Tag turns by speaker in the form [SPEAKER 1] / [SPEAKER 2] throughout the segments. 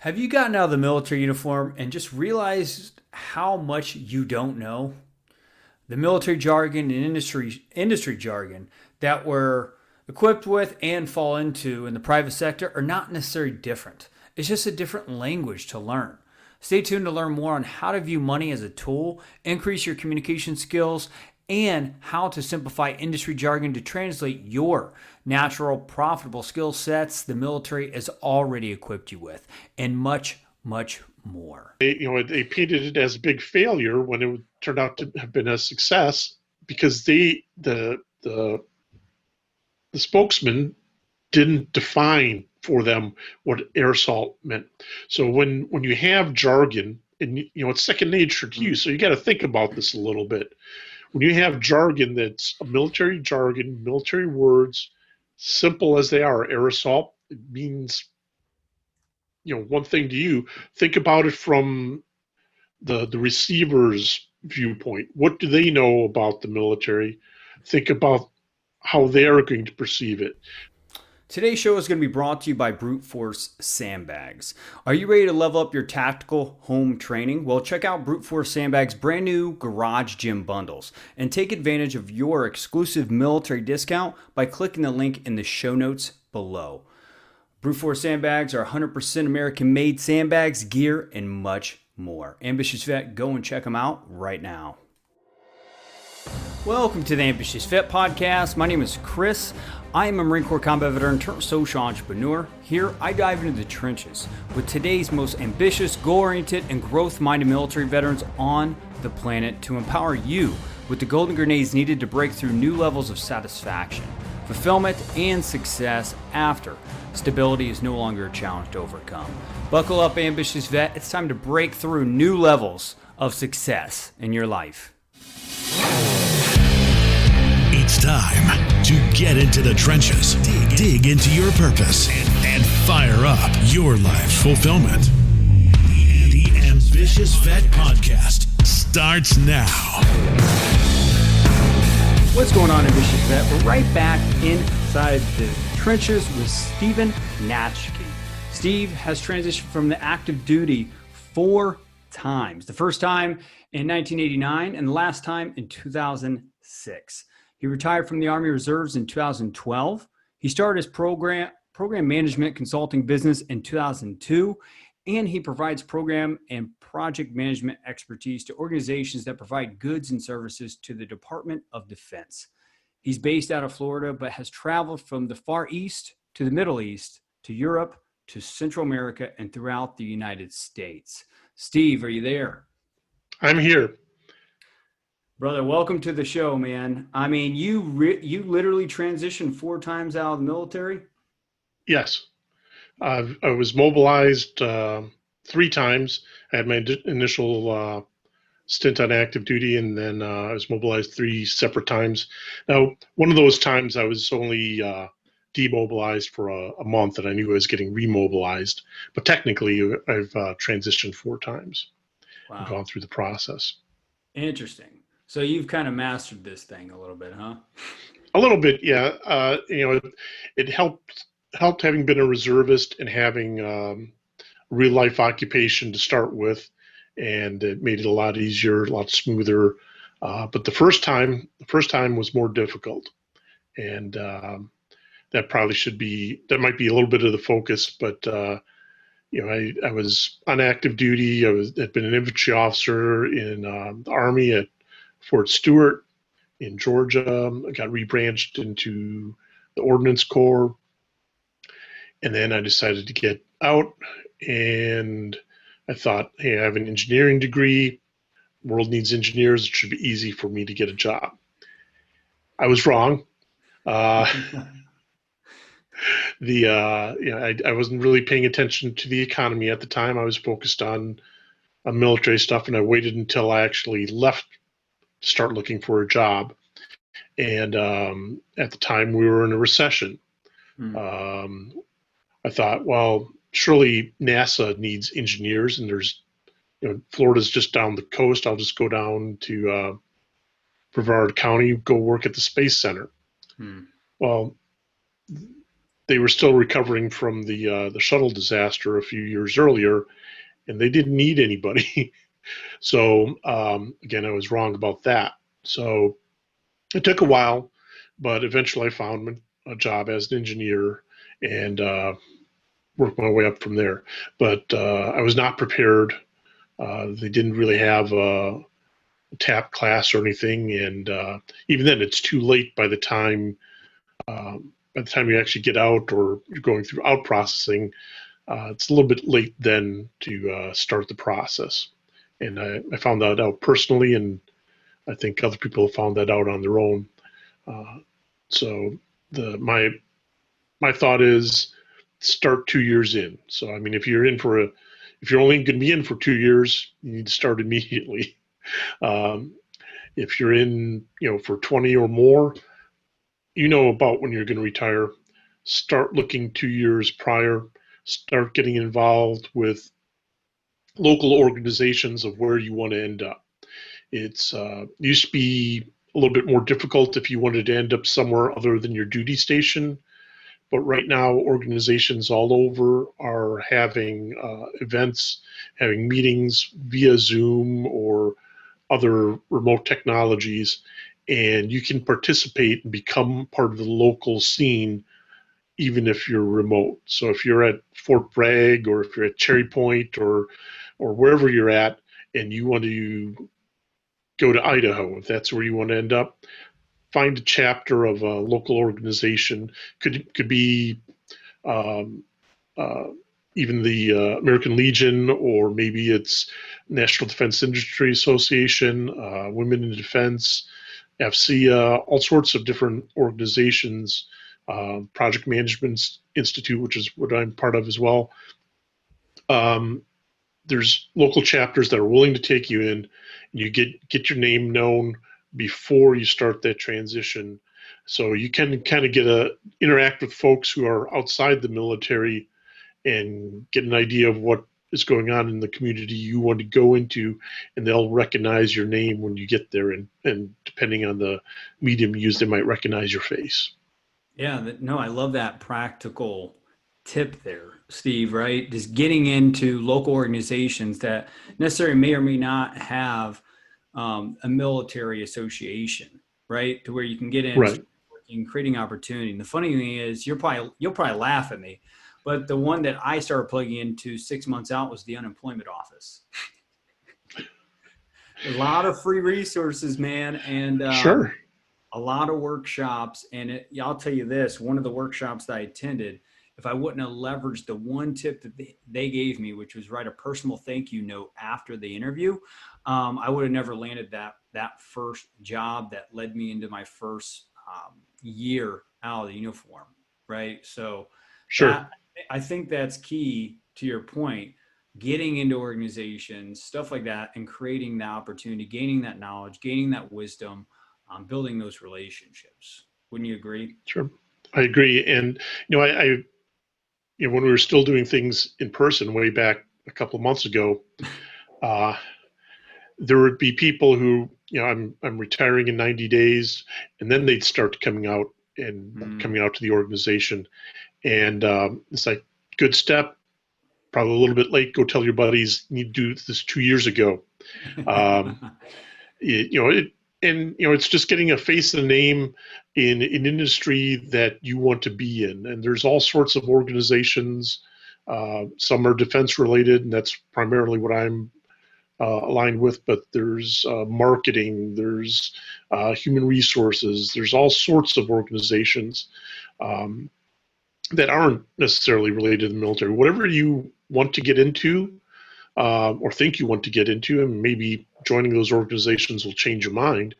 [SPEAKER 1] Have you gotten out of the military uniform and just realized how much you don't know? The military jargon and industry jargon that we're equipped with and fall into in the private sector are not necessarily different. It's just a different language to learn. Stay tuned to learn more on how to view money as a tool, increase your communication skills, and how to simplify industry jargon to translate your natural, profitable skill sets the military has already equipped you with, and much, much more.
[SPEAKER 2] They painted it as a big failure when it turned out to have been a success because the spokesman didn't define for them what air assault meant. So when you have jargon, and it's second nature to you, so you got to think about this a little bit. When you have jargon that's a military jargon, military words, simple as they are, air assault, it means one thing to you. Think about it from the receiver's viewpoint. What do they know about the military? Think about how they're going to perceive it.
[SPEAKER 1] Today's show is going to be brought to you by Brute Force Sandbags. Are you ready to level up your tactical home training? Well, check out Brute Force Sandbags' brand new Garage Gym bundles and take advantage of your exclusive military discount by clicking the link in the show notes below. Brute Force Sandbags are 100% American made sandbags, gear, and much more. Ambitious Vet, go and check them out right now. Welcome to the Ambitious Vet Podcast. My name is Chris. I am a Marine Corps combat veteran turned social entrepreneur. Here, I dive into the trenches with today's most ambitious, goal-oriented, and growth-minded military veterans on the planet to empower you with the golden grenades needed to break through new levels of satisfaction, fulfillment, and success after stability is no longer a challenge to overcome. Buckle up, Ambitious Vet. It's time to break through new levels of success in your life.
[SPEAKER 3] It's time to get into the trenches, dig into your purpose, and fire up your life's fulfillment. The Ambitious Vet Podcast starts now.
[SPEAKER 1] What's going on, Ambitious Vet? We're right back inside the trenches with Steven Natchke. Steve has transitioned from the active duty 4 times. The first time in 1989 and the last time in 2006. He retired from the Army Reserves in 2012. He started his program management consulting business in 2002, and he provides program and project management expertise to organizations that provide goods and services to the Department of Defense. He's based out of Florida, but has traveled from the Far East to the Middle East to Europe to Central America and throughout the United States. Steve, are you there?
[SPEAKER 2] I'm here.
[SPEAKER 1] Brother, welcome to the show, man. I mean, you literally transitioned 4 times out of the military?
[SPEAKER 2] Yes. I was mobilized 3 times. I had my initial stint on active duty, and then I was mobilized 3 separate times. Now, one of those times I was only demobilized for a month, and I knew I was getting remobilized. But technically, I've transitioned 4 times.
[SPEAKER 1] Wow.
[SPEAKER 2] I've gone through the process.
[SPEAKER 1] Interesting. So you've kind of mastered this thing a little bit, huh?
[SPEAKER 2] A little bit, yeah. It helped having been a reservist and having real life occupation to start with, and it made it a lot easier, a lot smoother. But the first time was more difficult, and that might be a little bit of the focus. But I was on active duty. Had been an infantry officer in the Army at Fort Stewart in Georgia. I got rebranched into the Ordnance Corps. And then I decided to get out, and I thought, hey, I have an engineering degree. World needs engineers. It should be easy for me to get a job. I was wrong. I wasn't really paying attention to the economy at the time. I was focused on military stuff, and I waited until I actually left to start looking for a job. And at the time, we were in a recession. I thought, well, surely NASA needs engineers, and Florida's just down the coast. I'll just go down to Brevard County, go work at the Space Center. Well, they were still recovering from the shuttle disaster a few years earlier, and they didn't need anybody. So again, I was wrong about that. So it took a while, but eventually I found a job as an engineer and worked my way up from there. But I was not prepared. They didn't really have a TAP class or anything, and even then, it's too late by the time you actually get out or you're going through out processing. It's a little bit late then to start the process. And I found that out personally, and I think other people have found that out on their own. So my thought is start 2 years in. So I mean, if you're only going to be in for 2 years, you need to start immediately. Um, if you're in, for 20 or more, about when you're going to retire. Start looking 2 years prior. Start getting involved with local organizations of where you want to end up. It's used to be a little bit more difficult if you wanted to end up somewhere other than your duty station. But right now, organizations all over are having events, having meetings via Zoom or other remote technologies, and you can participate and become part of the local scene even if you're remote. So if you're at Fort Bragg or if you're at Cherry Point or wherever you're at and you want to go to Idaho, if that's where you want to end up, find a chapter of a local organization. Could be um, uh, even the American Legion, or maybe it's National Defense Industry Association, Women in Defense, FCA, all sorts of different organizations, Project Management Institute, which is what I'm part of as well. There's local chapters that are willing to take you in, and you get your name known before you start that transition. So you can kind of interact with folks who are outside the military and get an idea of what is going on in the community you want to go into, and they'll recognize your name when you get there, and depending on the medium used, they might recognize your face.
[SPEAKER 1] Yeah, no, I love that practical tip there, Steve, right? Just getting into local organizations that necessarily may or may not have a military association, right? To where you can get in,
[SPEAKER 2] Right.
[SPEAKER 1] working, creating opportunity. And the funny thing is, you'll probably laugh at me, but the one that I started plugging into 6 months out was the unemployment office. A lot of free resources, man, and
[SPEAKER 2] Sure.
[SPEAKER 1] a lot of workshops. And I'll tell you this, one of the workshops that I attended, if I wouldn't have leveraged the one tip that they gave me, which was write a personal thank you note after the interview, I would have never landed that first job that led me into my first year out of the uniform, right? So
[SPEAKER 2] Sure.
[SPEAKER 1] I think that's key to your point, getting into organizations, stuff like that, and creating that opportunity, gaining that knowledge, gaining that wisdom, building those relationships. Wouldn't you agree?
[SPEAKER 2] Sure. I agree. And, I when we were still doing things in person way back a couple of months ago, uh, there would be people who, I'm retiring in 90 days, and then they'd start coming out to the organization. And it's like, good step, probably a little bit late. Go tell your buddies you need to do this 2 years ago. It's just getting a face and a name in an industry that you want to be in. And there's all sorts of organizations. Some are defense related, and that's primarily what I'm aligned with. But there's marketing, there's human resources, there's all sorts of organizations that aren't necessarily related to the military. Whatever you want to get into, or think you want to get into, and maybe joining those organizations will change your mind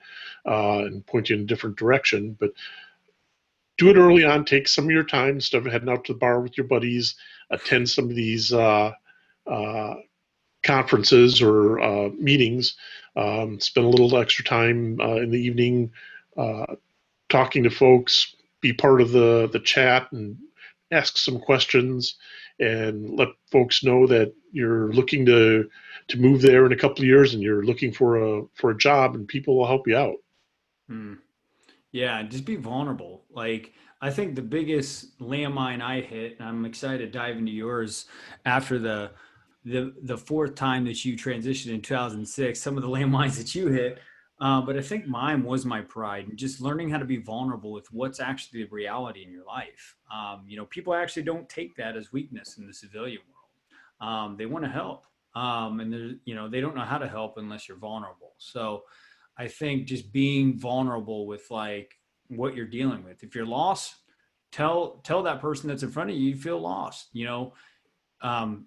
[SPEAKER 2] and point you in a different direction. But do it early on. Take some of your time instead of heading out to the bar with your buddies. Attend some of these conferences or meetings. Spend a little extra time in the evening talking to folks. Be part of the chat and ask some questions, and let folks know that you're looking to move there in a couple of years, and you're looking for a job, and people will help you out.
[SPEAKER 1] Yeah, just be vulnerable. Like I think the biggest landmine I hit, and I'm excited to dive into yours after the fourth time that you transitioned in 2006, some of the landmines that you hit. But I think mine was my pride and just learning how to be vulnerable with what's actually the reality in your life. People actually don't take that as weakness in the civilian world. They want to help, and they don't know how to help unless you're vulnerable. So I think just being vulnerable with like what you're dealing with. If you're lost, tell that person that's in front of you feel lost.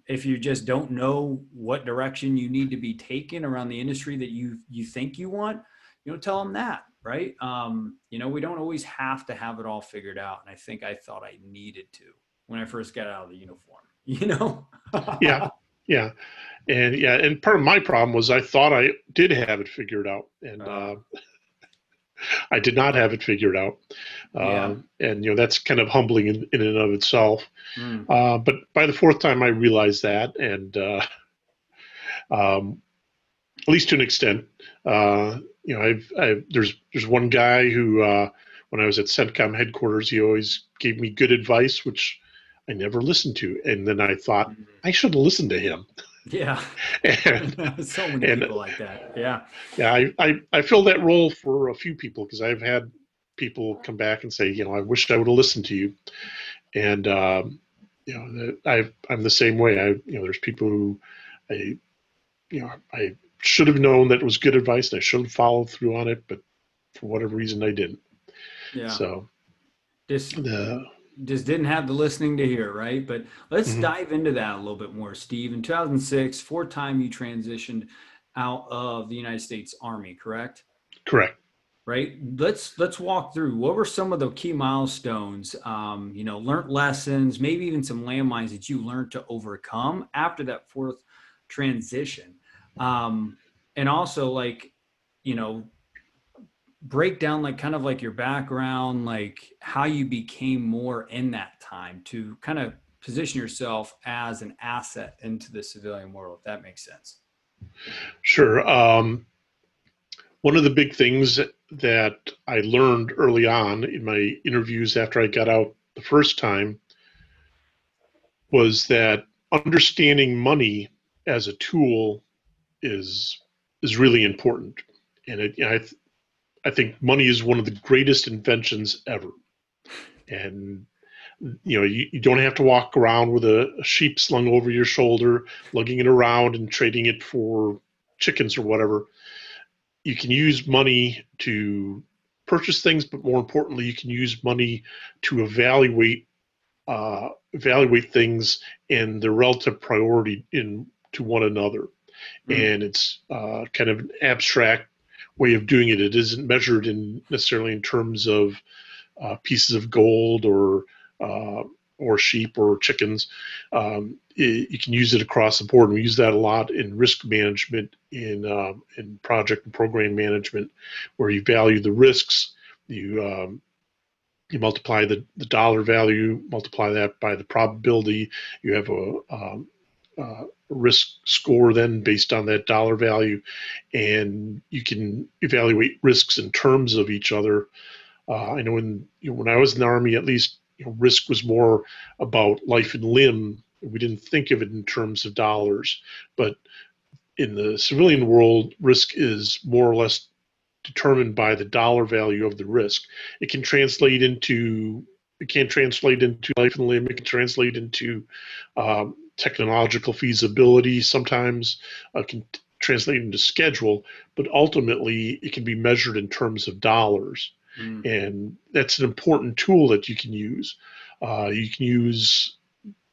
[SPEAKER 1] If you just don't know what direction you need to be taken around the industry that you think you want, tell them that, right? We don't always have to have it all figured out, and I think I thought I needed to when I first got out of the uniform.
[SPEAKER 2] Yeah, yeah, and part of my problem was I thought I did have it figured out, and
[SPEAKER 1] uh,
[SPEAKER 2] I did not have it figured out.
[SPEAKER 1] yeah.
[SPEAKER 2] And that's kind of humbling in and of itself.
[SPEAKER 1] Mm,
[SPEAKER 2] But by the fourth time, I realized that, and um, at least to an extent. There's one guy who, when I was at CENTCOM headquarters, he always gave me good advice, which I never listened to, and then I thought
[SPEAKER 1] mm,
[SPEAKER 2] I should have listened to him.
[SPEAKER 1] yeah.
[SPEAKER 2] and
[SPEAKER 1] So many
[SPEAKER 2] and
[SPEAKER 1] people like that. Yeah.
[SPEAKER 2] yeah, I filled that role for a few people because I've had people come back and say, I wish I would have listened to you, and I'm the same way. There's people who I I should have known that it was good advice and I should have followed through on it, but for whatever reason I didn't.
[SPEAKER 1] Yeah.
[SPEAKER 2] So
[SPEAKER 1] Just
[SPEAKER 2] the
[SPEAKER 1] just didn't have the listening to hear, right? But let's
[SPEAKER 2] mhm,
[SPEAKER 1] dive into that a little bit more, Steve. In 2006, fourth time you transitioned out of the United States Army, correct?
[SPEAKER 2] correct.
[SPEAKER 1] Right. Let's walk through what were some of the key milestones, learned lessons, maybe even some landmines that you learned to overcome after that fourth transition. Um, and also like, you know, break down like kind of like your background, like how you became more in that time to kind of position yourself as an asset into the civilian world, if that makes sense.
[SPEAKER 2] Sure. One of the big things that I learned early on in my interviews after I got out the first time was that understanding money as a tool is is really important. And I think money is one of the greatest inventions ever. And you don't have to walk around with a sheep slung over your shoulder, lugging it around and trading it for chickens or whatever. You can use money to purchase things, but more importantly, you can use money to evaluate things and their relative priority in to one another.
[SPEAKER 1] Mm,
[SPEAKER 2] And it's kind of an abstract way of doing it. It isn't measured in necessarily in terms of pieces of gold uh, or sheep or chickens. You can use it across the board. And we use that a lot in risk management, in project and program management, where you value the risks. You multiply the dollar value, multiply that by the probability. You have a risk score then based on that dollar value, and you can evaluate risks in terms of each other. I know when I was in the Army, at least risk was more about life and limb. We didn't think of it in terms of dollars, but in the civilian world, risk is more or less determined by the dollar value of the risk. It can translate into it can translate into life and limb. It can translate into technological feasibility. Sometimes can translate into schedule, but ultimately it can be measured in terms of dollars,
[SPEAKER 1] mm,
[SPEAKER 2] and that's an important tool that you can use. You can use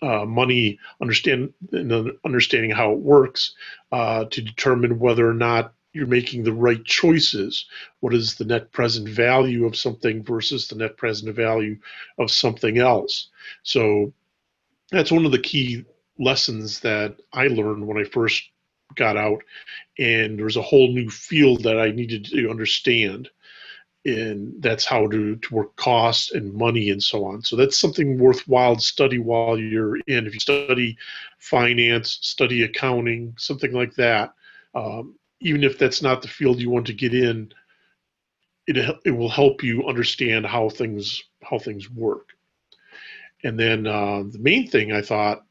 [SPEAKER 2] money, understanding how it works, to determine whether or not you're making the right choices. What is the net present value of something versus the net present value of something else? So that's one of the key lessons that I learned when I first got out, and there was a whole new field that I needed to understand, and that's how to work costs and money and so on. So that's something worthwhile to study while you're in. If you study finance, study accounting, something like that, even if that's not the field you want to get in, it will help you understand how things work. And then the main thing I thought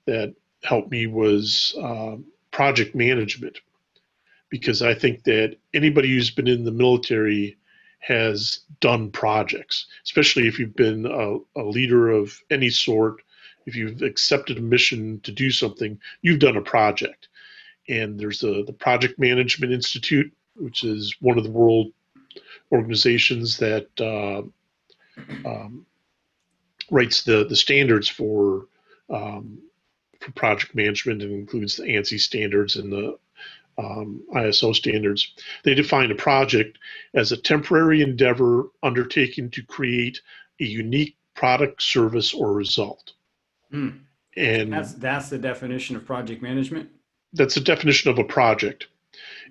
[SPEAKER 2] that helped me was project management, because I think that anybody who's been in the military has done projects, especially if you've been a leader of any sort. If you've accepted a mission to do something, you've done a project. And there's the Project Management Institute, which is one of the world organizations that writes the standards for project management, and includes the ANSI standards and the ISO standards. They define a project as a temporary endeavor undertaken to create a unique product, service, or result. And
[SPEAKER 1] that's the definition of project management.
[SPEAKER 2] That's the definition of a project.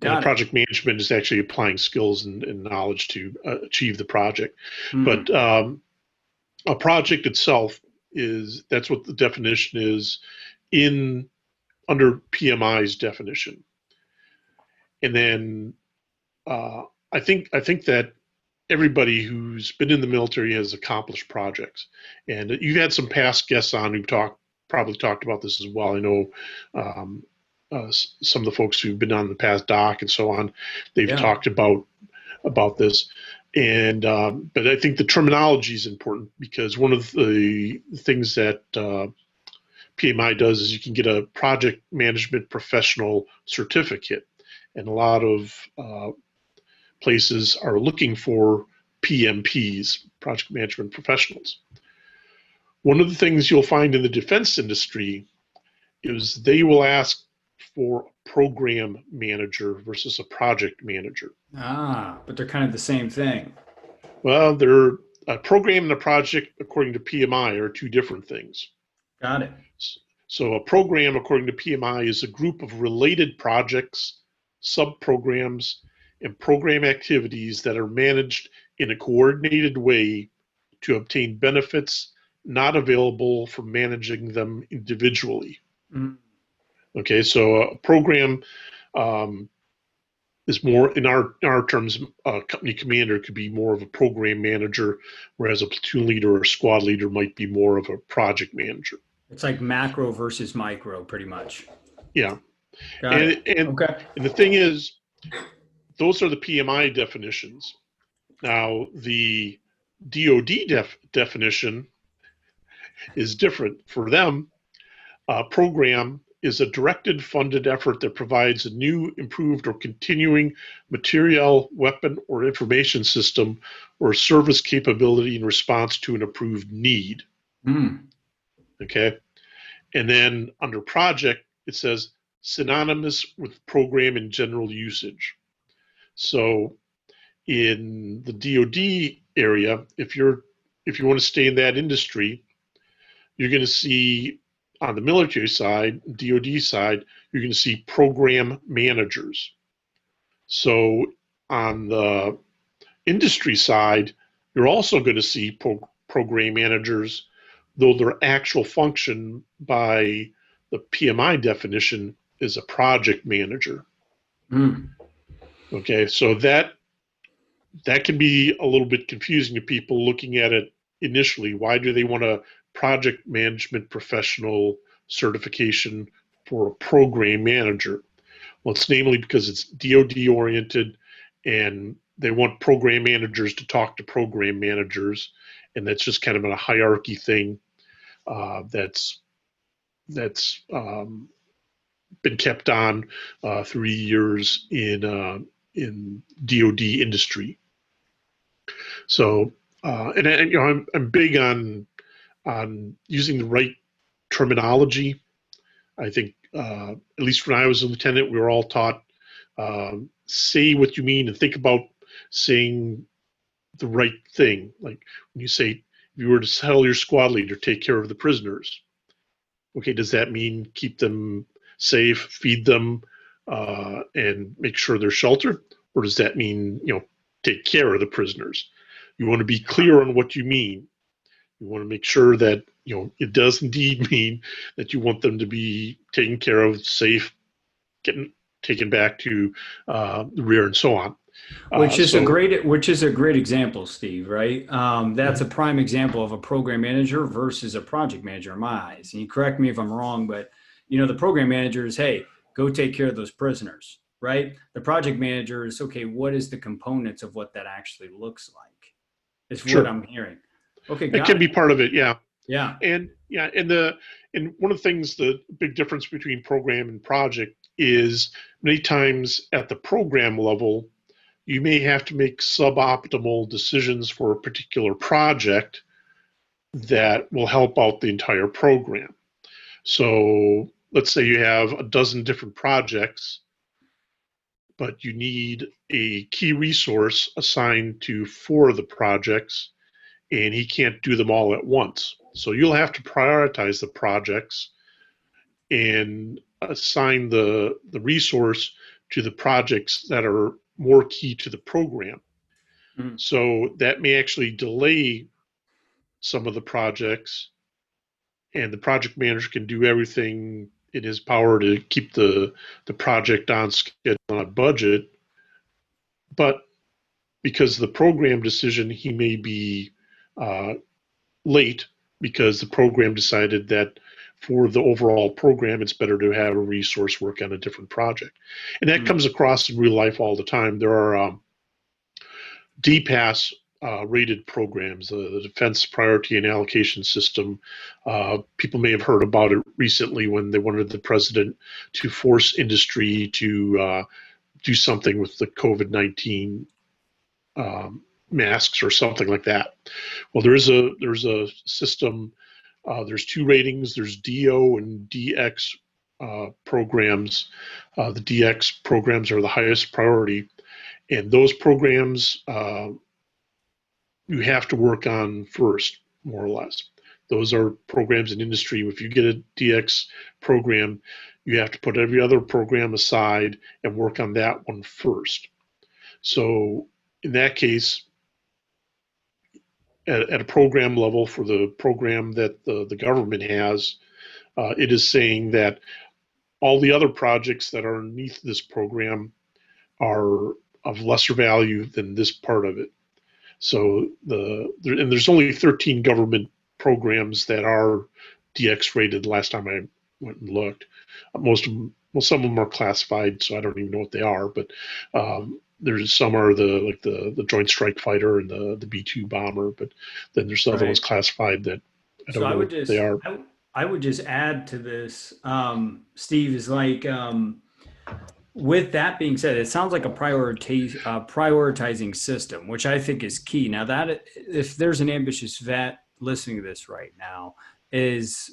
[SPEAKER 1] Got
[SPEAKER 2] and project management is actually applying skills and knowledge to achieve the project. But a project itself that's what the definition is under PMI's definition. And then I think that everybody who's been in the military has accomplished projects. And you've had some past guests on who probably talked about this as well. I know some of the folks who've been on the past doc and so on, they've talked about this. And but I think the terminology is important, because one of the things that PMI does is you can get a project management professional certificate, and a lot of places are looking for PMPs, project management professionals. One of the things you'll find in the defense industry is they will ask for a program manager versus a project manager.
[SPEAKER 1] But they're kind of the same thing.
[SPEAKER 2] Well, they're a program and a project, according to PMI, are two different things.
[SPEAKER 1] Got it.
[SPEAKER 2] So a program, according to PMI, is a group of related projects, sub-programs, and program activities that are managed in a coordinated way to obtain benefits not available from managing them individually. Okay, so a program is more, in our terms, a company commander could be more of a program manager, whereas a platoon leader or squad leader might be more of a project manager.
[SPEAKER 1] It's like macro versus micro, pretty much.
[SPEAKER 2] Yeah.
[SPEAKER 1] And
[SPEAKER 2] the thing is, those are the PMI definitions. Now, the DoD definition is different. For them, a program is a directed, funded effort that provides a new, improved, or continuing material, weapon, or information system or service capability in response to an approved need. Okay? And then under project, it says synonymous with program in general usage. So in the DoD area, if you want to stay in that industry, you're going to see, on the military side, DoD side, you're going to see program managers. So on the industry side, you're also going to see program managers, though their actual function by the PMI definition is a project manager. Okay, so that can be a little bit confusing to people looking at it initially. Why do they want a project management professional certification for a program manager? Well, it's namely because it's DoD oriented, and they want program managers to talk to program managers, and that's just kind of a hierarchy thing that's been kept on through years in DoD industry. So, I'm big on using the right terminology. I think, at least when I was a lieutenant, we were all taught, say what you mean and think about saying the right thing. Like when you say, if you were to tell your squad leader, take care of the prisoners. Okay, does that mean keep them safe, feed them, and make sure they're sheltered? Or does that mean, take care of the prisoners? You want to be clear on what you mean. You want to make sure that, it does indeed mean that you want them to be taken care of, safe, getting taken back to the rear, and so on.
[SPEAKER 1] Which is a great example, Steve, right? That's a prime example of a program manager versus a project manager in my eyes. And you correct me if I'm wrong, but the program manager is, hey, go take care of those prisoners, right? The project manager is, okay, what is the components of what that actually looks like? Is what
[SPEAKER 2] Sure.
[SPEAKER 1] I'm hearing. Okay,
[SPEAKER 2] It
[SPEAKER 1] got
[SPEAKER 2] can
[SPEAKER 1] it.
[SPEAKER 2] be part of it, yeah.
[SPEAKER 1] Yeah.
[SPEAKER 2] And one of the things, the big difference between program and project is many times at the program level, you may have to make suboptimal decisions for a particular project that will help out the entire program. So let's say you have a dozen different projects, but you need a key resource assigned to 4 of the projects, and he can't do them all at once. So you'll have to prioritize the projects and assign the resource to the projects that are more key to the program.
[SPEAKER 1] Mhm.
[SPEAKER 2] So that may actually delay some of the projects, and the project manager can do everything in his power to keep the project on schedule, on budget. But because of the program decision, he may be uh, late because the program decided that for the overall program, it's better to have a resource work on a different project. And that comes across in real life all the time. There are DPAS rated programs, the Defense Priority and Allocation System. People may have heard about it recently when they wanted the president to force industry to do something with the COVID-19 masks or something like that. Well, there's a system. There's 2 ratings. There's DO and DX programs. The DX programs are the highest priority, and those programs you have to work on first, more or less. Those are programs in industry. If you get a DX program, you have to put every other program aside and work on that one first. So in that case, at a program level for the program that the government has, it is saying that all the other projects that are underneath this program are of lesser value than this part of it. So and there's only 13 government programs that are DX rated. Last time I went and looked, most of them, well, some of them are classified, so I don't even know what they are. But there's some are the Joint Strike Fighter and the B-2 bomber, but then there's other ones classified that I don't know what they are.
[SPEAKER 1] I would just add to this, Steve, is like, with that being said, it sounds like a prioritizing system, which I think is key. Now, that if there's an ambitious vet listening to this right now,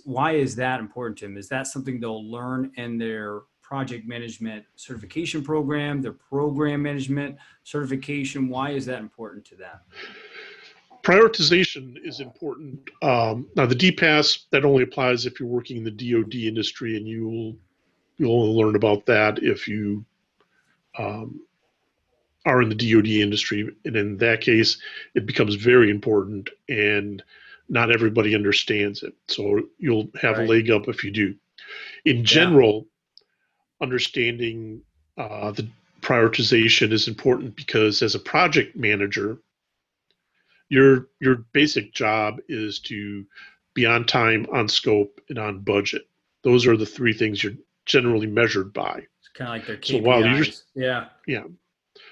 [SPEAKER 1] why is that important to him? Is that something they'll learn in their project management certification program, their program management certification? Why is that important to them?
[SPEAKER 2] Prioritization is important. Now, the DPAS, that only applies if you're working in the DoD industry, and you'll only learn about that if you are in the DoD industry. And in that case, it becomes very important, and not everybody understands it. So you'll have a leg up if you do. In general, understanding the prioritization is important because as a project manager, your basic job is to be on time, on scope, and on budget. Those are the 3 things you're generally measured by.
[SPEAKER 1] It's kind of like their KPIs.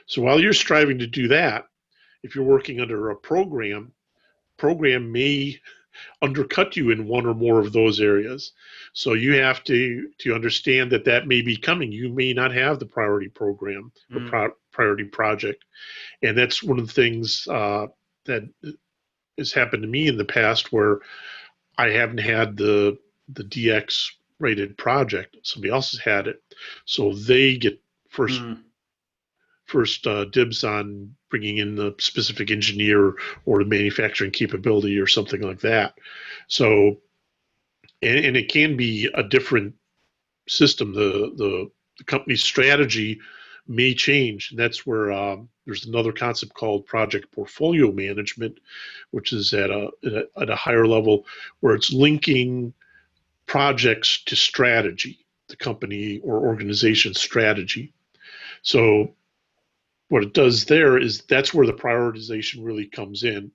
[SPEAKER 2] So while you're striving to do that, if you're working under a program may undercut you in one or more of those areas. So you have to understand that may be coming. You may not have the priority program or priority project, and that's one of the things that has happened to me in the past where I haven't had the DX rated project. Somebody else has had it, so they get first dibs on bringing in the specific engineer or the manufacturing capability or something like that. So, and it can be a different system. The company's strategy may change. And that's where there's another concept called project portfolio management, which is at a higher level, where it's linking projects to strategy, the company or organization strategy. So what it does there is that's where the prioritization really comes in,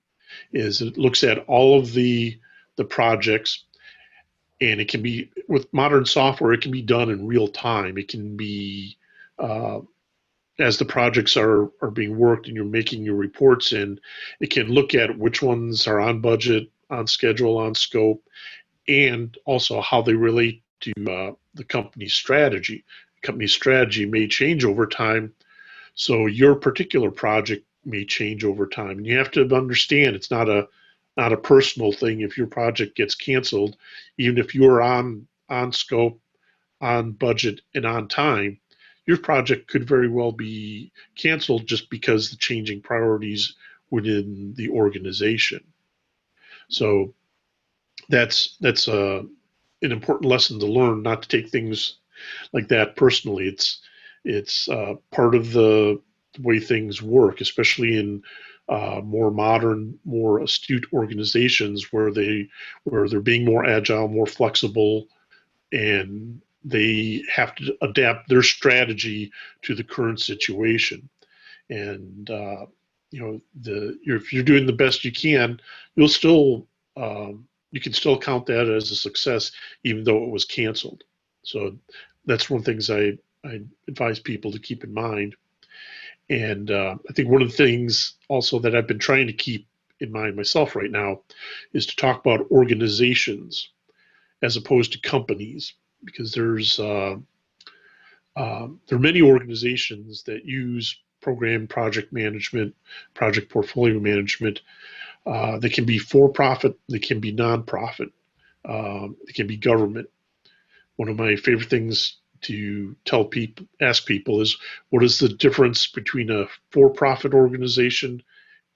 [SPEAKER 2] is it looks at all of the projects, and it can be, with modern software, it can be done in real time. It can be, uh, as the projects are being worked and you're making your reports in, it can look at which ones are on budget, on schedule, on scope, and also how they relate to the company's strategy. The company's strategy may change over time, so your particular project may change over time, and you have to understand it's not a personal thing. If your project gets canceled, even if you're on scope, on budget, and on time, your project could very well be canceled just because the changing priorities within the organization. So that's an important lesson to learn, not to take things like that personally. It's part of the way things work, especially in more modern, more astute organizations where they're being more agile, more flexible, and they have to adapt their strategy to the current situation. And if you're doing the best you can, you'll still you can still count that as a success, even though it was canceled. So that's one of the things I advise people to keep in mind. And I think one of the things also that I've been trying to keep in mind myself right now is to talk about organizations as opposed to companies, because there are many organizations that use program project management, project portfolio management. They can be for profit, they can be nonprofit, they can be government. One of my favorite things to ask people is, what is the difference between a for profit organization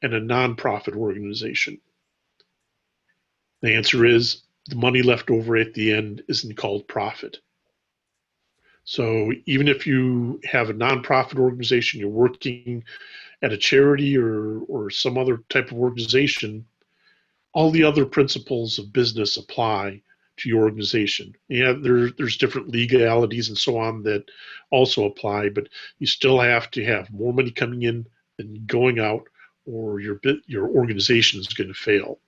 [SPEAKER 2] and a nonprofit organization? The answer is the money left over at the end isn't called profit. So even if you have a nonprofit organization, you're working at a charity or some other type of organization, all the other principles of business apply to your organization. Yeah, there's different legalities and so on that also apply, but you still have to have more money coming in than going out, or your organization is going to fail.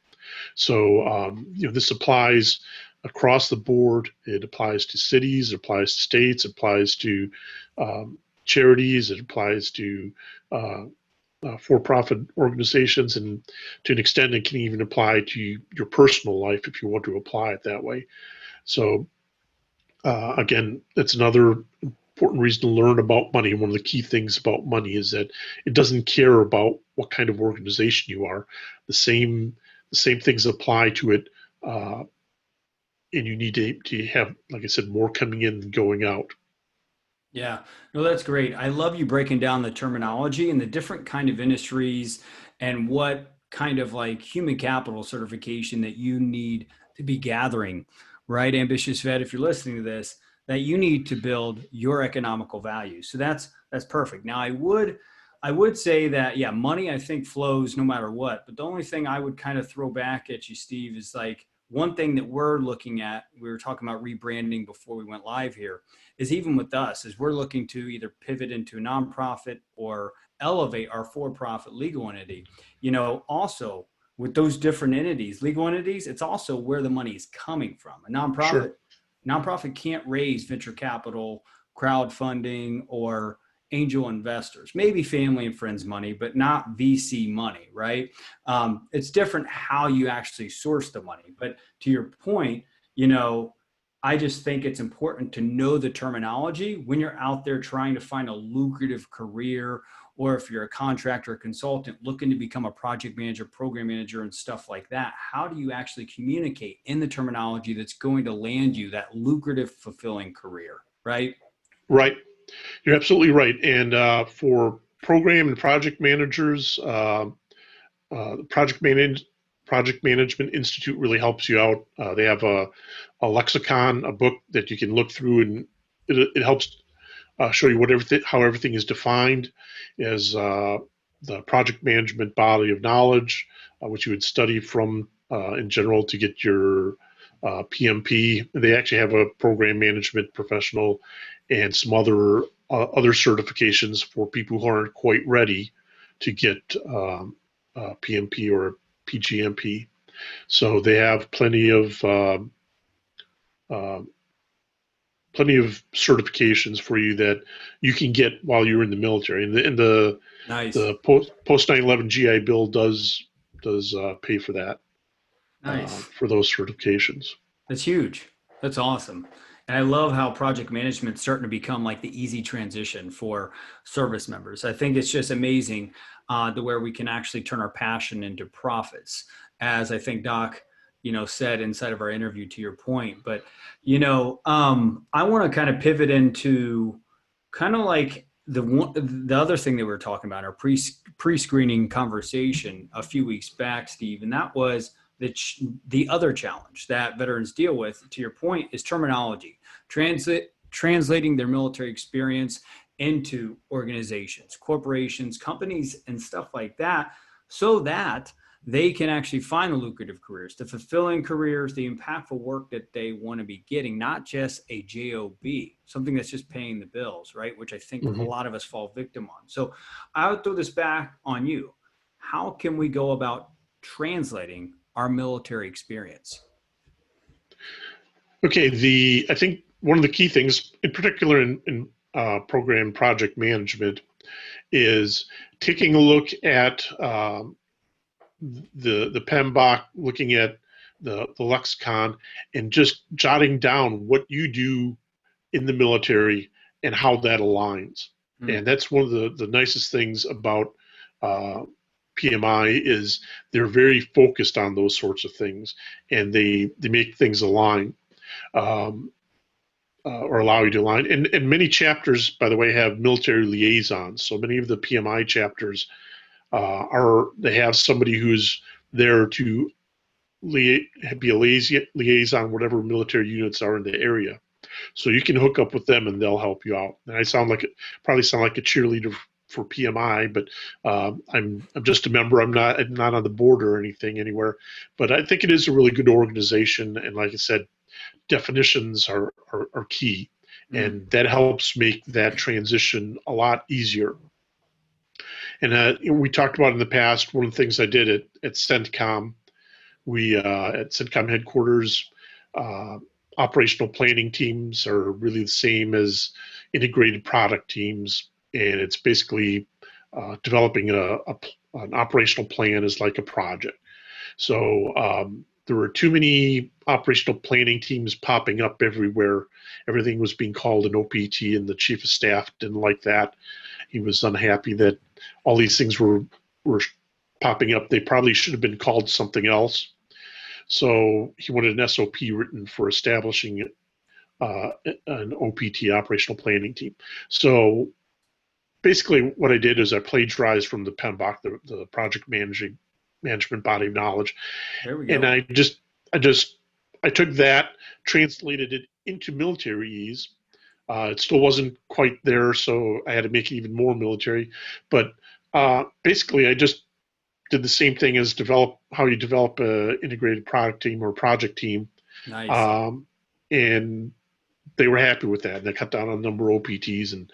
[SPEAKER 2] So this applies across the board. It applies to cities, it applies to states, it applies to charities, it applies to for-profit organizations, and to an extent it can even apply to your personal life if you want to apply it that way. So again, that's another important reason to learn about money. One of the key things about money is that it doesn't care about what kind of organization you are. The same things apply to it, and you need to have, like I said, more coming in than going out.
[SPEAKER 1] Yeah, no, that's great. I love you breaking down the terminology and the different kind of industries and what kind of like human capital certification that you need to be gathering, right? Ambitious vet, if you're listening to this, that you need to build your economical value. So that's perfect. Now I would say that, yeah, money I think flows no matter what. But the only thing I would kind of throw back at you, Steve, is like one thing that we're looking at. We were talking about rebranding before we went live here, is even with us, is we're looking to either pivot into a nonprofit or elevate our for-profit legal entity. Also with those different entities, legal entities, it's also where the money is coming from. A nonprofit,
[SPEAKER 2] Sure.
[SPEAKER 1] nonprofit can't raise venture capital, crowdfunding, or angel investors, maybe family and friends money, but not VC money, right? It's different how you actually source the money. But to your point, I just think it's important to know the terminology when you're out there trying to find a lucrative career, or if you're a contractor or consultant looking to become a project manager, program manager, and stuff like that. How do you actually communicate in the terminology that's going to land you that lucrative, fulfilling career, right?
[SPEAKER 2] Right. You're absolutely right. And for program and project managers, the Project Management Institute really helps you out. They have a lexicon, a book that you can look through, and it helps show you how everything is defined as the project management body of knowledge, which you would study from in general to get your PMP. They actually have a program management professional and some other other certifications for people who aren't quite ready to get PMP or PGMP. So they have plenty of certifications for you that you can get while you're in the military. And the
[SPEAKER 1] Nice.
[SPEAKER 2] post 9/11 GI Bill does pay for that,
[SPEAKER 1] Nice.
[SPEAKER 2] for those certifications.
[SPEAKER 1] That's huge. That's awesome. And I love how project management's starting to become like the easy transition for service members. I think it's just amazing to where we can actually turn our passion into profits, as I think Doc, said inside of our interview to your point. But, I want to kind of pivot into kind of like the other thing that we were talking about, our pre-screening conversation a few weeks back, Steve, and that was the other challenge that veterans deal with, to your point, is terminology. Translating their military experience into organizations, corporations, companies, and stuff like that, so that they can actually find the lucrative careers, the fulfilling careers, the impactful work that they want to be getting, not just a job, something that's just paying the bills, right? Which I think a lot of us fall victim on. So I'll throw this back on you. How can we go about translating our military experience?
[SPEAKER 2] Okay, I think one of the key things, in particular in program project management, is taking a look at the PMBOK, looking at the lexicon, and just jotting down what you do in the military and how that aligns. And that's one of the nicest things about PMI is they're very focused on those sorts of things, and they make things align, or allow you to align. And many chapters, by the way, have military liaisons. So many of the PMI chapters they have somebody who's there to be a liaison, whatever military units are in the area. So you can hook up with them and they'll help you out. And I probably sound like a cheerleader for PMI, but I'm just a member. I'm not on the board or anything anywhere. But I think it is a really good organization. And like I said, definitions are key, and that helps make that transition a lot easier. And we talked about in the past, one of the things I did at CENTCOM, at CENTCOM headquarters, operational planning teams are really the same as integrated product teams, and it's basically developing an operational plan is like a project. So there were too many operational planning teams popping up everywhere. Everything was being called an OPT, and the chief of staff didn't like that. He was unhappy that all these things were popping up. They probably should have been called something else. So he wanted an SOP written for establishing an OPT, operational planning team. So basically what I did is I plagiarized from the PMBOK, the project management body of knowledge.
[SPEAKER 1] There we go.
[SPEAKER 2] And I took that, translated it into militaryese. It still wasn't quite there, so I had to make it even more military. But basically, I just did the same thing as how you develop an integrated product team or project team.
[SPEAKER 1] Nice.
[SPEAKER 2] And they were happy with that. And they cut down on the number of OPTs, and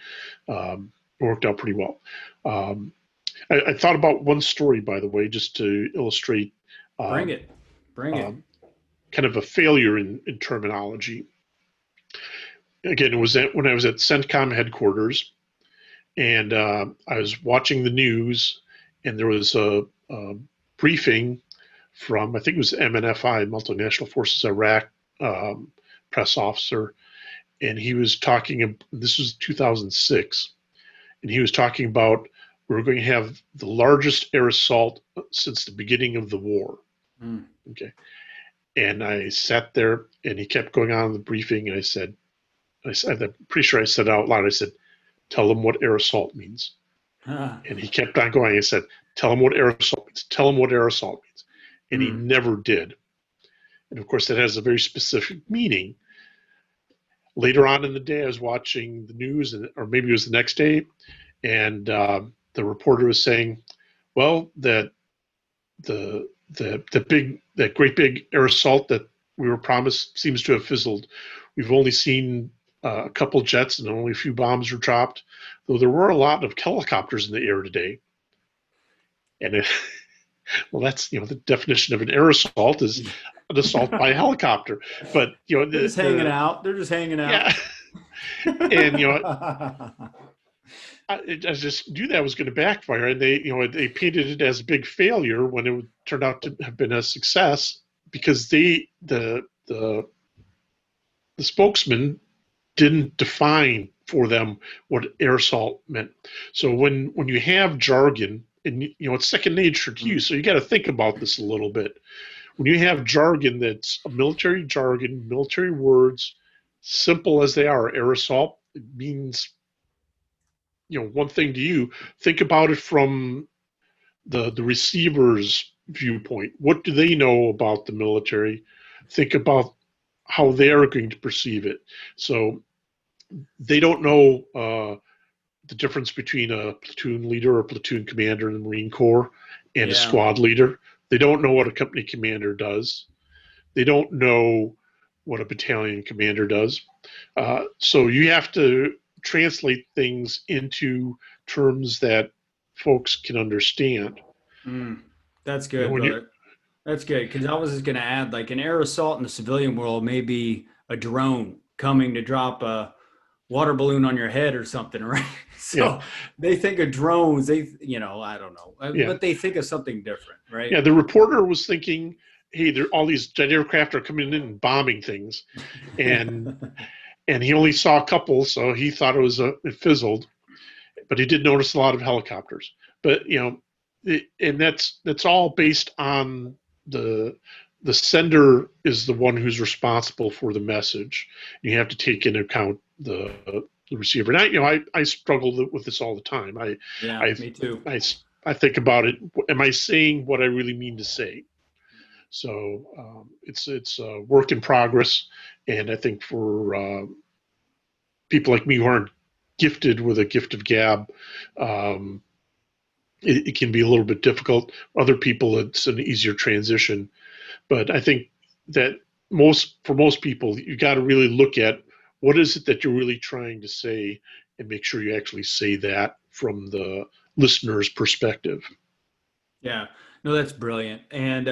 [SPEAKER 2] it worked out pretty well. I thought about one story, by the way, just to illustrate.
[SPEAKER 1] Bring it.
[SPEAKER 2] Kind of a failure in terminology. Again, it was when I was at CENTCOM headquarters, and I was watching the news, and there was a briefing from, I think it was MNFI, Multinational Forces Iraq press officer, and he was talking, this was 2006, and he was talking about we're going to have the largest air assault since the beginning of the war. Okay. And I sat there, and he kept going on in the briefing, and I'm pretty sure I said out loud, I said, tell them what air assault means. And he kept on going. I said, tell him what air assault means. Tell him what air assault means. And he never did. And of course, that has a very specific meaning. Later on in the day, I was watching the news, or maybe it was the next day, and the reporter was saying, well, that great big air assault that we were promised seems to have fizzled. We've only seen a couple jets and only a few bombs were dropped, though there were a lot of helicopters in the air today. And well, that's, the definition of an air assault is an assault by a helicopter. But
[SPEAKER 1] they're just hanging out. They're just hanging out.
[SPEAKER 2] Yeah, and I just knew that was going to backfire, and they painted it as a big failure when it turned out to have been a success because the spokesman didn't define for them what air assault meant. So when you have jargon, and it's second nature to you, so you got to think about this a little bit. When you have jargon that's a military jargon, military words, simple as they are, air assault, it means one thing to you. Think about it from the receiver's viewpoint. What do they know about the military? Think about how they're going to perceive it. So they don't know the difference between a platoon leader or platoon commander in the Marine Corps and a squad leader. They don't know what a company commander does. They don't know what a battalion commander does. So you have to translate things into terms that folks can understand.
[SPEAKER 1] That's good, brother. That's good, because I was just going to add, like, an air assault in the civilian world may be a drone coming to drop a water balloon on your head or something, right? So they think of drones, I don't know, but they think of something different, right? Yeah,
[SPEAKER 2] the reporter was thinking, hey, all these jet aircraft are coming in and bombing things, and he only saw a couple, so he thought it fizzled, but he did notice a lot of helicopters. But and that's all based on the sender is the one who's responsible for the message. You have to take into account the receiver. And I struggle with this all the time.
[SPEAKER 1] Me too.
[SPEAKER 2] I think about it. Am I saying what I really mean to say? So it's a work in progress, and I think for people like me who aren't gifted with a gift of gab, it can be a little bit difficult. Other people, it's an easier transition. But I think that for most people, you got to really look at what is it that you're really trying to say, and make sure you actually say that from the listener's perspective.
[SPEAKER 1] Yeah, no, that's brilliant. And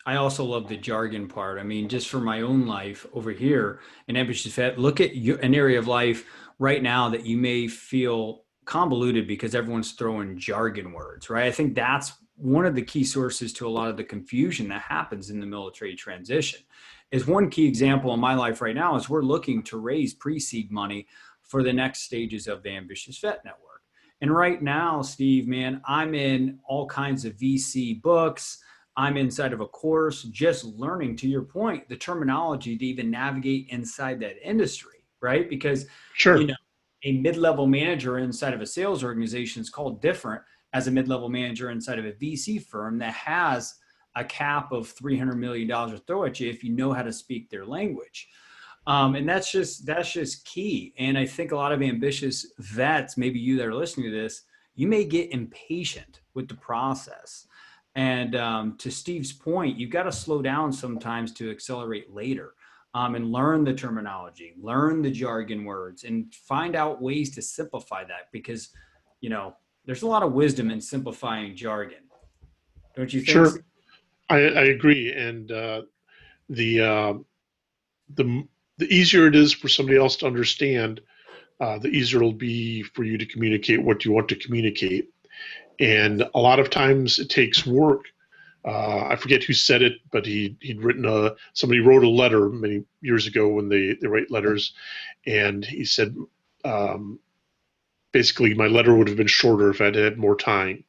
[SPEAKER 1] I also love the jargon part. I mean, just for my own life over here in Ambitious Vet, look at an area of life right now that you may feel convoluted because everyone's throwing jargon words, right? I think that's one of the key sources to a lot of the confusion that happens in the military transition. Is one key example in my life right now is we're looking to raise pre-seed money for the next stages of the Ambitious Vet Network. And right now, Steve, man, I'm in all kinds of VC books. I'm inside of a course, just learning, to your point, the terminology to even navigate inside that industry, right? Because, a mid-level manager inside of a sales organization is called different as a mid-level manager inside of a VC firm that has a cap of $300 million to throw at you if you know how to speak their language. And that's just key. And I think a lot of ambitious vets, maybe you that are listening to this, you may get impatient with the process. And to Steve's point, you've got to slow down sometimes to accelerate later. And learn the terminology, learn the jargon words, and find out ways to simplify that, because, there's a lot of wisdom in simplifying jargon. Don't you think?
[SPEAKER 2] Sure. I agree. And the easier it is for somebody else to understand, the easier it'll be for you to communicate what you want to communicate. And a lot of times it takes work. I forget who said it, but he'd written somebody wrote a letter many years ago when they write letters, and he said, basically, my letter would have been shorter if I'd had more time.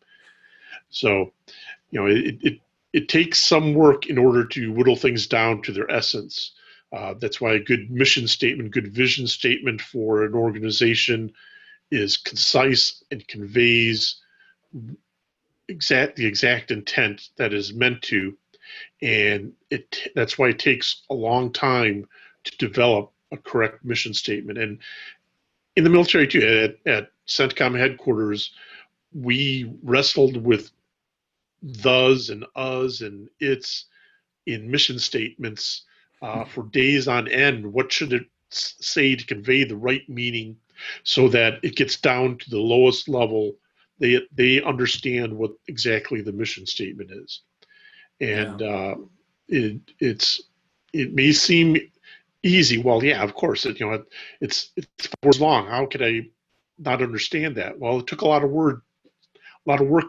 [SPEAKER 2] So, it takes some work in order to whittle things down to their essence. That's why a good mission statement, good vision statement for an organization is concise and conveys the exact intent that is meant to, and that's why it takes a long time to develop a correct mission statement. And in the military too, at CENTCOM headquarters, we wrestled with thes and us and its in mission statements for days on end. What should it say to convey the right meaning so that it gets down to the lowest level. They understand what exactly the mission statement is. And it may seem easy. Well, yeah, of course, it's 4 words long. How could I not understand that? Well, it took a lot of work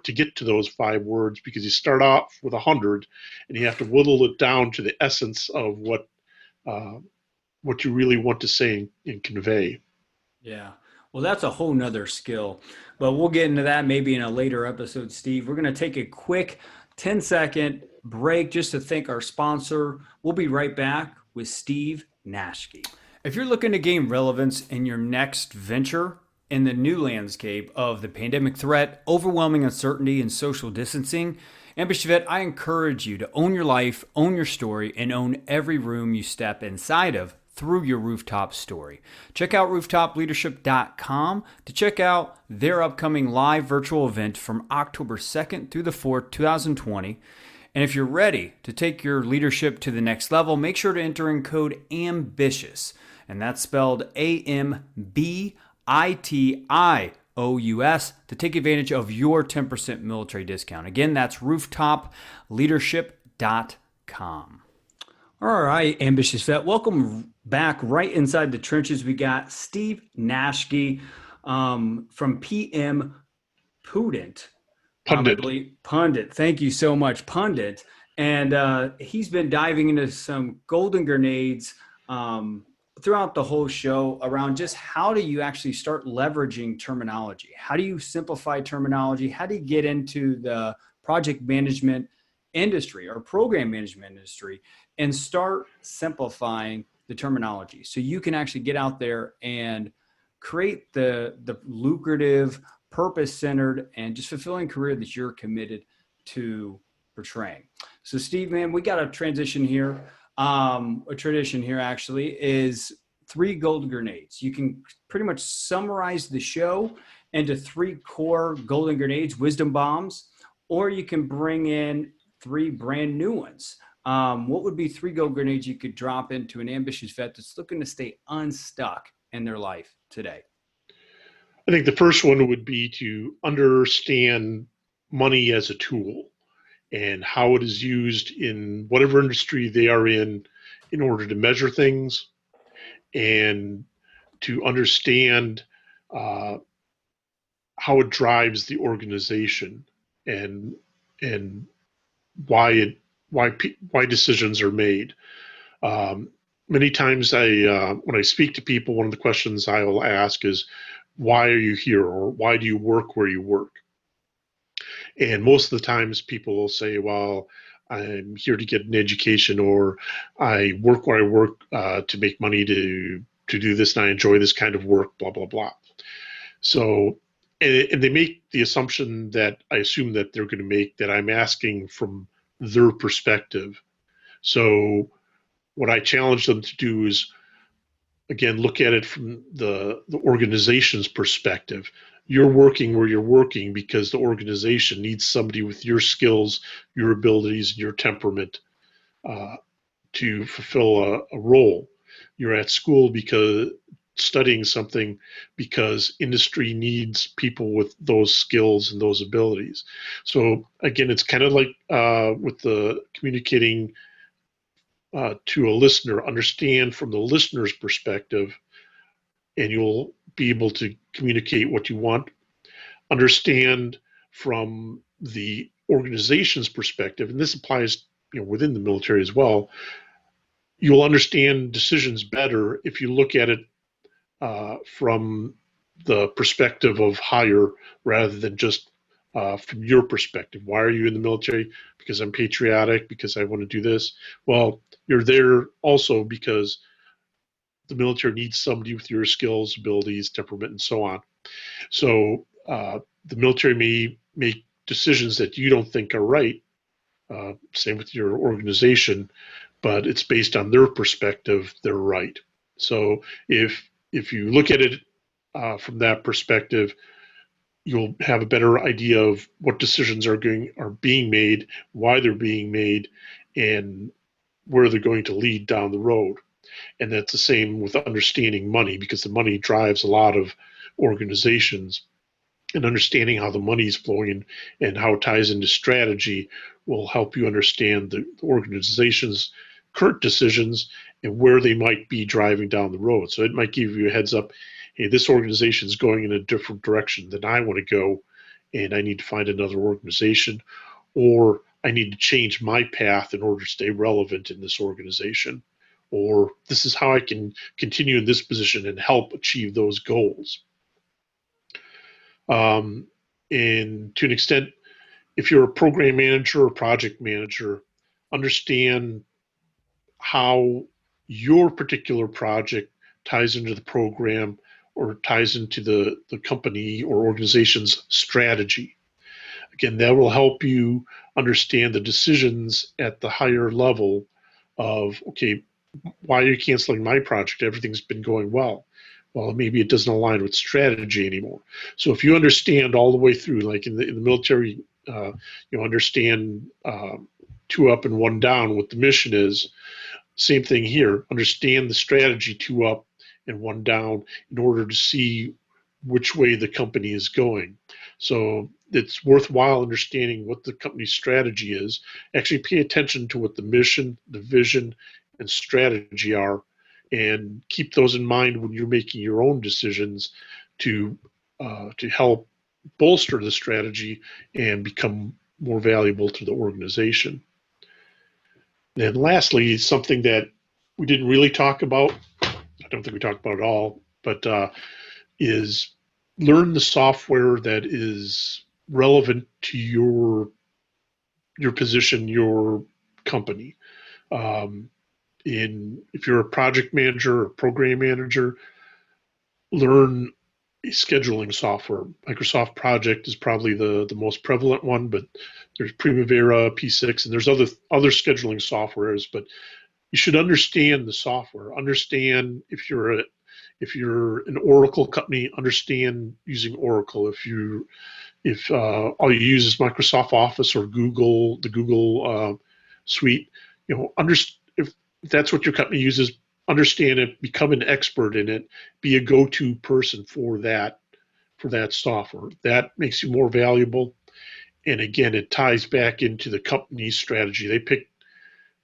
[SPEAKER 2] to get to those 5 words, because you start off with 100 and you have to whittle it down to the essence of what you really want to say and convey.
[SPEAKER 1] Yeah. Well, that's a whole nother skill, but we'll get into that maybe in a later episode, Steve. We're going to take a quick 10-second break just to thank our sponsor. We'll be right back with Steve Nashke. If you're looking to gain relevance in your next venture in the new landscape of the pandemic threat, overwhelming uncertainty, and social distancing, Ambitious Vet, I encourage you to own your life, own your story, and own every room you step inside of through your rooftop story. Check out rooftopleadership.com to check out their upcoming live virtual event from October 2nd through the 4th, 2020. And if you're ready to take your leadership to the next level, make sure to enter in code AMBITIOUS, and that's spelled AMBITIOUS, to take advantage of your 10% military discount. Again, that's rooftopleadership.com. All right, Ambitious Vet, welcome back. Right inside the trenches, we got Steve Nashke from PM Pundit. I believe Pundit. Thank you so much, Pundit. And he's been diving into some golden grenades throughout the whole show around just how do you actually start leveraging terminology? How do you simplify terminology? How do you get into the project management industry or program management industry and start simplifying the terminology so you can actually get out there and create the lucrative, purpose-centered, and just fulfilling career that you're committed to portraying. So Steve, man, we got a transition here. A tradition here actually is 3 golden grenades. You can pretty much summarize the show into 3 core golden grenades, wisdom bombs, or you can bring in 3 brand new ones. What would be 3 golden grenades you could drop into an ambitious vet that's looking to stay unstuck in their life today?
[SPEAKER 2] I think the first one would be to understand money as a tool and how it is used in whatever industry they are in order to measure things, and to understand how it drives the organization and why decisions are made. Many times when I speak to people, one of the questions I will ask is, why are you here, or why do you work where you work? And most of the times people will say, well, I'm here to get an education, or I work where I work to make money to do this, and I enjoy this kind of work, blah, blah, blah. So, and they make the assumption that I assume that they're going to make, that I'm asking from their perspective. So what I challenge them to do is, again, look at it from the organization's perspective. You're working where you're working because the organization needs somebody with your skills, your abilities, your temperament to fulfill a role. You're at school because studying something because industry needs people with those skills and those abilities. So again, it's kind of like with the communicating to a listener. Understand from the listener's perspective, and you'll be able to communicate what you want. Understand from the organization's perspective, and this applies, within the military as well. You'll understand decisions better if you look at it from the perspective of hire rather than just from your perspective. Why are you in the military? Because I'm patriotic, because I want to do this. Well, you're there also because the military needs somebody with your skills, abilities, temperament, and so on. So the military may make decisions that you don't think are right. Same with your organization, but it's based on their perspective. They're right. So if you look at it from that perspective, you'll have a better idea of what decisions are being made, why they're being made, and where they're going to lead down the road. And that's the same with understanding money, because the money drives a lot of organizations. And understanding how the money is flowing and how it ties into strategy will help you understand the organization's current decisions and where they might be driving down the road. So it might give you a heads up, hey, this organization is going in a different direction than I want to go, and I need to find another organization, or I need to change my path in order to stay relevant in this organization, or this is how I can continue in this position and help achieve those goals. And to an extent, if you're a program manager or project manager, understand how your particular project ties into the program or ties into the company or organization's strategy. Again, that will help you understand the decisions at the higher level of, okay, why are you canceling my project? Everything's been going well. Well, maybe it doesn't align with strategy anymore. So if you understand all the way through, like in the military, you understand 2 up and 1 down, what the mission is. Same thing here. Understand the strategy, 2 up and 1 down, in order to see which way the company is going. So it's worthwhile understanding what the company's strategy is. Actually pay attention to what the mission, the vision, and strategy are, and keep those in mind when you're making your own decisions to help bolster the strategy and become more valuable to the organization. And lastly, something that we didn't really talk about, I don't think we talked about it all, but is learn the software that is relevant to your position, your company. If you're a project manager or program manager, learn a scheduling software. Microsoft Project is probably the most prevalent one, but there's Primavera, P6, and there's other scheduling softwares. But you should understand the software. Understand if you're an Oracle company, understand using Oracle. If all you use is Microsoft Office or the Google suite, if that's what your company uses, understand it, become an expert in it, be a go-to person for that software. That makes you more valuable. And again, it ties back into the company's strategy. They picked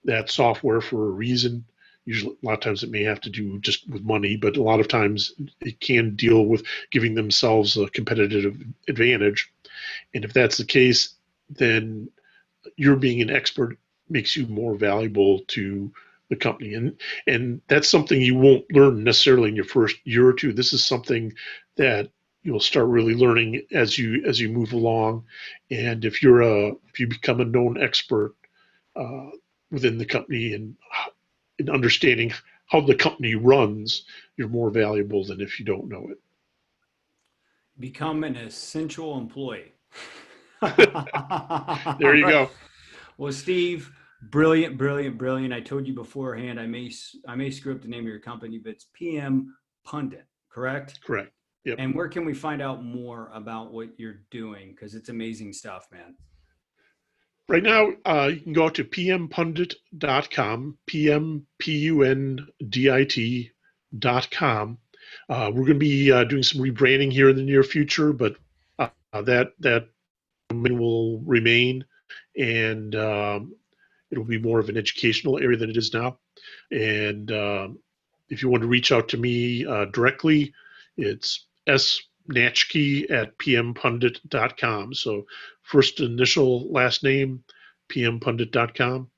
[SPEAKER 2] that software for a reason. Usually, a lot of times it may have to do just with money, but a lot of times it can deal with giving themselves a competitive advantage. And if that's the case, then you're being an expert makes you more valuable to the company. And that's something you won't learn necessarily in your first year or two. This is something that you'll start really learning as you move along. And if you become a known expert within the company and in understanding how the company runs, you're more valuable than if you don't know it.
[SPEAKER 1] Become an essential employee.
[SPEAKER 2] There you go.
[SPEAKER 1] Well, Steve, brilliant, brilliant, brilliant. I told you beforehand, I may screw up the name of your company, but it's PM Pundit, correct?
[SPEAKER 2] Correct. Yep.
[SPEAKER 1] And where can we find out more about what you're doing? Because it's amazing stuff, man.
[SPEAKER 2] Right now, you can go to pmpundit.com, pmpundit.com. We're going to be doing some rebranding here in the near future, but that domain will remain, and it'll be more of an educational area than it is now. And if you want to reach out to me directly, it's snatchkey@pmpundit.com. So first initial, last name, pmpundit.com.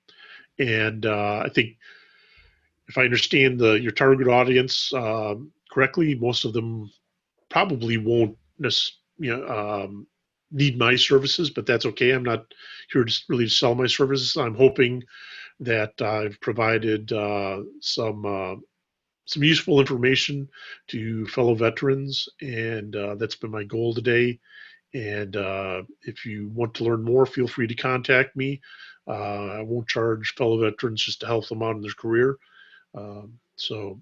[SPEAKER 2] And I think if I understand your target audience correctly, most of them probably won't need my services, but that's okay. I'm not here to really sell my services. I'm hoping that I've provided some useful information to fellow veterans, and that's been my goal today. And if you want to learn more, feel free to contact me. I won't charge fellow veterans just to help them out in their career. So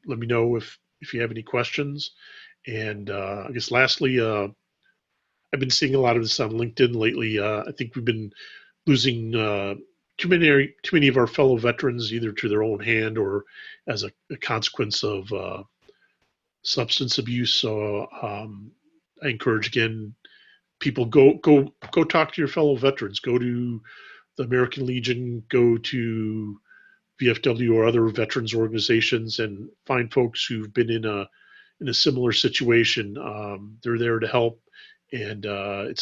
[SPEAKER 2] let me know if you have any questions. And I guess lastly, I've been seeing a lot of this on LinkedIn lately. I think we've been losing too many of our fellow veterans, either to their own hand or as a consequence of substance abuse. So I encourage, again, people go talk to your fellow veterans. Go to the American Legion. Go to VFW or other veterans organizations and find folks who've been in a similar situation. They're there to help, and I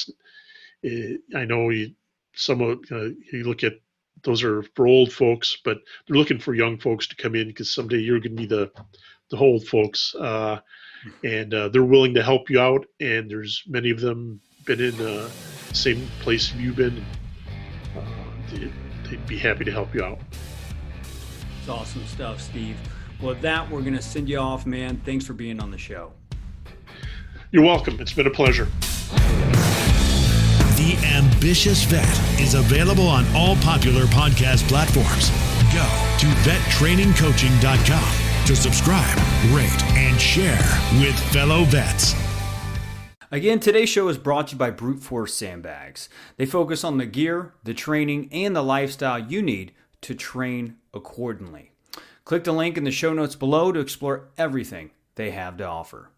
[SPEAKER 2] know some of you look at those are for old folks, but they're looking for young folks to come in because someday you're going to be the old folks, and they're willing to help you out. And there's many of them been in the same place you've been. They'd be happy to help you out.
[SPEAKER 1] It's awesome stuff, Steve. Well, with that, we're going to send you off, man. Thanks for being on the show.
[SPEAKER 3] You're welcome. It's been a pleasure. The Ambitious Vet is available on all popular podcast platforms. Go to vettrainingcoaching.com to subscribe, rate, and share with fellow vets.
[SPEAKER 1] Again, today's show is brought to you by Brute Force Sandbags. They focus on the gear, the training, and the lifestyle you need to train accordingly. Click the link in the show notes below to explore everything they have to offer.